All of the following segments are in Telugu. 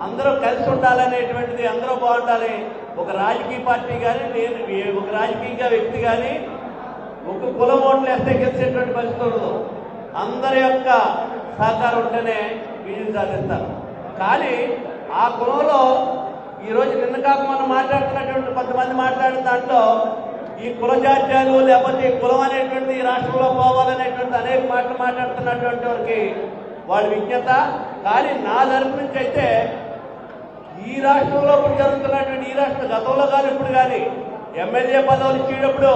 అందరూ కలిసి ఉండాలనేటువంటిది, అందరూ బాగుండాలి. ఒక రాజకీయ పార్టీ కానీ, ఒక రాజకీయ వ్యక్తి కానీ ఒక కులం ఓట్లు వేస్తే గెలిచేటువంటి పరిస్థితి ఉండదు. అందరి యొక్క సహకారం ఉంటేనే విజయం సాధిస్తారు. కానీ ఆ కులంలో ఈరోజు నిన్న కాక మనం మాట్లాడుతున్నటువంటి కొంతమంది మాట్లాడిన దాంట్లో ఈ కుల జాత్యాలు లేకపోతే ఈ కులం అనేటువంటి ఈ రాష్ట్రంలో పోవాలనేటువంటి అనేక మాటలు మాట్లాడుతున్నటువంటి వారికి వాళ్ళ విజ్ఞత. కానీ నా తరపు నుంచి అయితే ఈ రాష్ట్రంలో ఇప్పుడు జరుగుతున్నటువంటి, ఈ రాష్ట్రం గతంలో కానీ ఇప్పుడు కానీ ఎమ్మెల్యే పదవులు ఇచ్చేటప్పుడు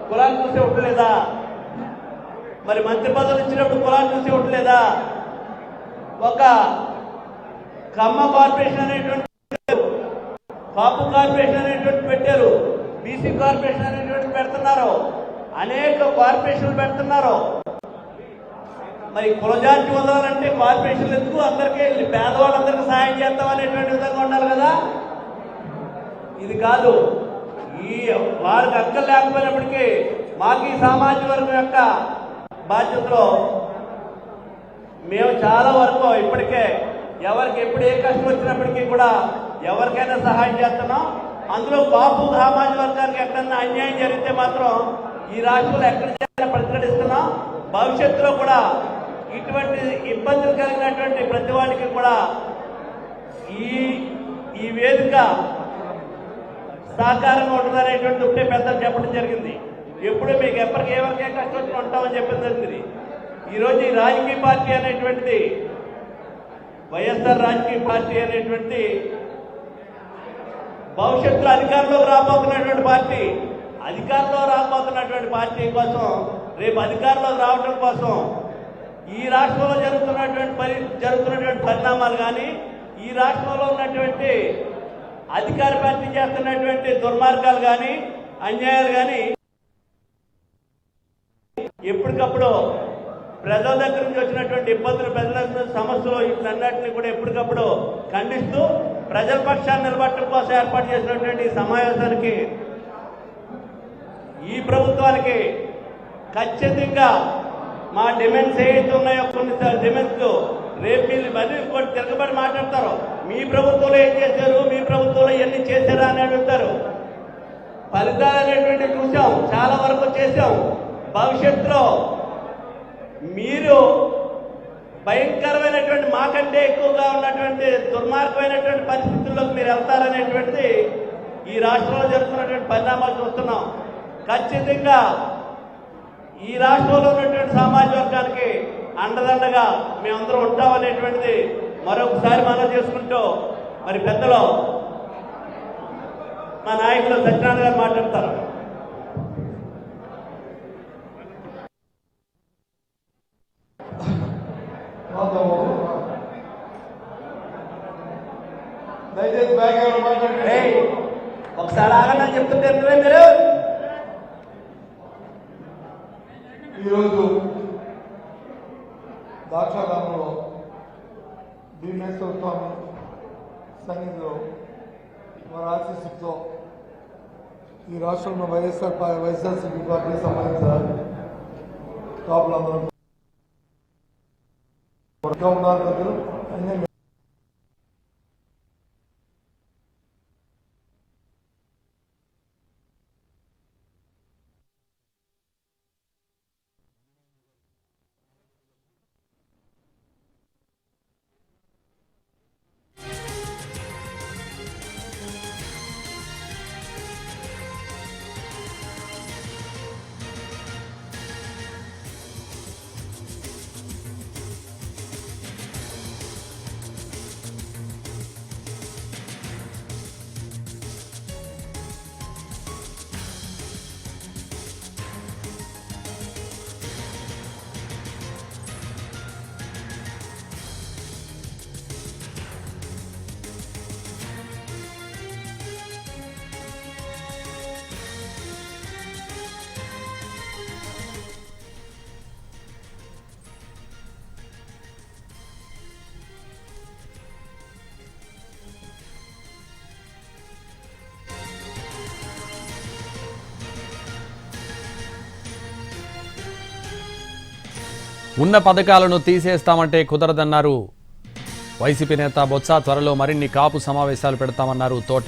కులాన్ని చూసి ఉండలేదా? మరి మంత్రి పదవులు ఇచ్చినప్పుడు కులాన్ని చూసి ఉండలేదా? ఒక కమ్మ కార్పొరేషన్ అనేటువంటి, కాపు కార్పొరేషన్ అనేటువంటి పెట్టారు, బీసీ కార్పొరేషన్ అనేటువంటి పెడుతున్నారు, అనేక కార్పొరేషన్లు పెడుతున్నారు. మరి కులజాతి వదలాలంటే కార్పొరేషన్లు ఎందుకు? అందరికీ పేదవాళ్ళందరికీ సాయం చేస్తాం అనేటువంటి విధంగా ఉండాలి కదా. ఇది కాదు. ఈ వాళ్ళకి అక్కలు లేకపోయినప్పటికీ మాకు ఈ సామాజిక వర్గం యొక్క బాధ్యతలో మేము చాలా వరకు ఇప్పటికే ఎవరికి ఎప్పుడు ఏ కష్టం వచ్చినప్పటికీ కూడా ఎవరికైనా సహాయం చేస్తున్నాం. అందులో కాపు సామాజిక వర్గానికి ఎక్కడన్నా అన్యాయం జరిగితే మాత్రం ఈ రాష్ట్రంలో ఎక్కడ ప్రతిఘటిస్తున్నాం. భవిష్యత్తులో కూడా ఇటువంటి ఇబ్బందులు కలిగినటువంటి ప్రతి వాడికి కూడా ఈ వేదిక సహకారంగా ఉంటుందనేటువంటి ఒకటే పెద్దలు చెప్పడం జరిగింది. ఎప్పుడు మీకు ఎవరికే కష్టం వచ్చి ఉంటామని చెప్పడం జరిగింది. ఈరోజు ఈ రాజకీయ పార్టీ అనేటువంటిది, వైఎస్ఆర్ రాజకీయ పార్టీ అనేటువంటి భవిష్యత్తులో అధికారంలోకి రాబోతున్నటువంటి పార్టీ, అధికారంలో రాబోతున్నటువంటి పార్టీ కోసం, రేపు అధికారంలోకి రావడం కోసం ఈ రాష్ట్రంలో జరుగుతున్నటువంటి పరిణామాలు కానీ, ఈ రాష్ట్రంలో ఉన్నటువంటి అధికార పార్టీ చేస్తున్నటువంటి దుర్మార్గాలు కానీ, అన్యాయాలు కానీ ఎప్పటికప్పుడు ప్రజల దగ్గర నుంచి వచ్చినటువంటి ఇబ్బందులు, ప్రజల సమస్యలు వీటన్నిటిని కూడా ఎప్పటికప్పుడు ఖండిస్తూ ప్రజల పక్షాన్ని నిలబడటం కోసం ఏర్పాటు చేసినటువంటి సమావేశానికి ఈ ప్రభుత్వానికి ఖచ్చితంగా మా డిమాండ్స్ ఏవైతే ఉన్నాయో కొన్ని డిమాండ్స్ రేపు మీరు మళ్ళీ ఇంకోటి తిరగబడి మాట్లాడతారు. మీ ప్రభుత్వంలో ఏం చేశారు, మీ ప్రభుత్వంలో ఎన్ని చేశారా అని అడుగుతారు. ఫలితాలు అనేటువంటి చూసాం, చాలా వరకు చేశాం. భవిష్యత్తులో మీరు భయంకరమైనటువంటి, మాకంటే ఎక్కువగా ఉన్నటువంటి దుర్మార్గమైనటువంటి పరిస్థితుల్లోకి మీరు వెళ్తారనేటువంటిది ఈ రాష్ట్రంలో జరుగుతున్నటువంటి పరిణామాలు చూస్తున్నాం. ఖచ్చితంగా ఈ రాష్ట్రంలో ఉన్నటువంటి సామాజిక వర్గానికి అండదండగా మేమందరం ఉంటామనేటువంటిది మరొకసారి మనం చేసుకుంటూ, మరి పెద్దలు మా నాయకులు సత్యనారాయణ గారు మాట్లాడతారు. ఒకసారి ఆగండి చెప్తుంటే మీరు. ఈరోజు ద్రాక్షారామంలో భీమేశ్వర స్వామి సన్నిధిలో వారి ఆశీస్సుతో ఈ రాష్ట్రంలో వైఎస్ఆర్సీపీ పార్టీకి సంబంధించిన కాపులందరూ ఉన్నారు. ప్రజలు అన్ని ఉన్న పథకాలను తీసేస్తామంటే కుదరదన్నారు వైసీపీ నేత బొత్స త్వరలో మరిన్ని కాపు సమావేశాలు పెడతామన్నారు తోట